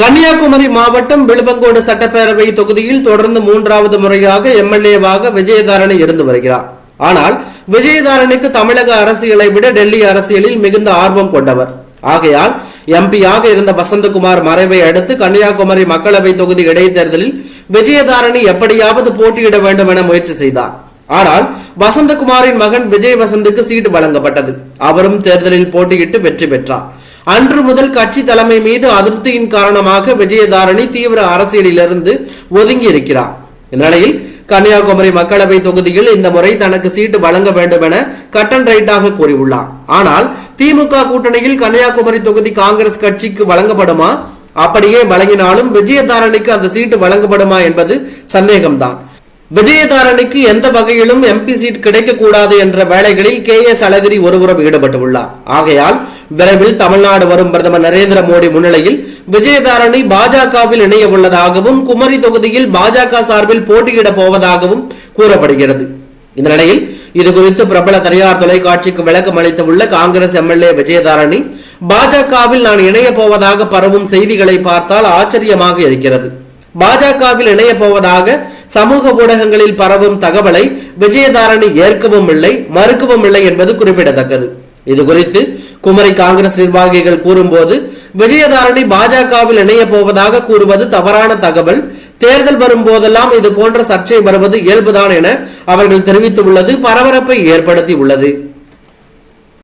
கன்னியாகுமரி மாவட்டம் விழுப்புங்கோடு சட்டப்பேரவை தொகுதியில் தொடர்ந்து மூன்றாவது முறையாக எம்எல்ஏவாக விஜயதாரணி இருந்து வருகிறார். ஆனால் விஜயதாரணிக்கு தமிழக அரசியலை விட டெல்லி அரசியலில் மிகுந்த ஆர்வம் கொண்டவர். ஆகையால் எம்பியாக இருந்த வசந்தகுமார் மறைவை அடுத்து கன்னியாகுமரி மக்களவை தொகுதி இடைத்தேர்தலில் விஜயதாரணி எப்படியாவது போட்டியிட வேண்டும் என முயற்சி செய்தார். ஆனால் வசந்தகுமாரின் மகன் விஜய் வசந்துக்கு சீட்டு வழங்கப்பட்டது. அவரும் தேர்தலில் போட்டியிட்டு வெற்றி பெற்றார். அன்று முதல் கட்சி தலைமை மீது அதிருப்தியின் காரணமாக விஜயதாரணி தீவிர அரசியலிலிருந்து ஒதுங்கி இருக்கிறார். இந்நிலையில் கன்னியாகுமரி மக்களவை தொகுதியில் இந்த முறை தனக்கு சீட்டு வழங்க வேண்டும் என கட் அண்ட் ரைட்டாக கூறியுள்ளார். ஆனால் திமுக கூட்டணியில் கன்னியாகுமரி தொகுதி காங்கிரஸ் கட்சிக்கு வழங்கப்படுமா? அப்படியே வழங்கினாலும் விஜயதாரணிக்கு அந்த சீட்டு வழங்கப்படுமா என்பது சந்தேகம்தான். விஜயதாரணிக்கு எந்த வகையிலும் எம்பி சீட் கிடைக்கக்கூடாது என்ற வேலைகளில் KS அழகிரி ஒருபுறம் ஈடுபட்டுள்ளார். ஆகையால் விரைவில் தமிழ்நாடு வரும் பிரதமர் நரேந்திர மோடி முன்னிலையில் விஜயதாரணி பாஜகவில் இணைய உள்ளதாகவும் குமரி தொகுதியில் பாஜக சார்பில் போட்டியிட போவதாகவும் கூறப்படுகிறது. இந்த நிலையில் இதுகுறித்து பிரபல தனியார் தொலைக்காட்சிக்கு விளக்கம் அளித்துள்ள காங்கிரஸ் எம்எல்ஏ விஜயதாரணி, பாஜகவில் நான் இணைய போவதாக பரவும் செய்திகளை பார்த்தால் ஆச்சரியமாக இருக்கிறது. பாஜகவில் இணைய போவதாக சமூக ஊடகங்களில் பரவும் தகவலை விஜயதாரணி ஏற்கவும் இல்லை, மறுக்கவும் இல்லை என்பது குறிப்பிடத்தக்கது. இது குறித்து குமரி காங்கிரஸ் நிர்வாகிகள் கூறும்போது, விஜயதாரணி பாஜகவில் இணைய போவதாக கூறுவது தவறான தகவல். தேர்தல் வரும் போதெல்லாம் இது போன்ற சர்ச்சை வருவது இயல்புதான் என அவர்கள் தெரிவித்துள்ளது பரபரப்பை ஏற்படுத்தி உள்ளது.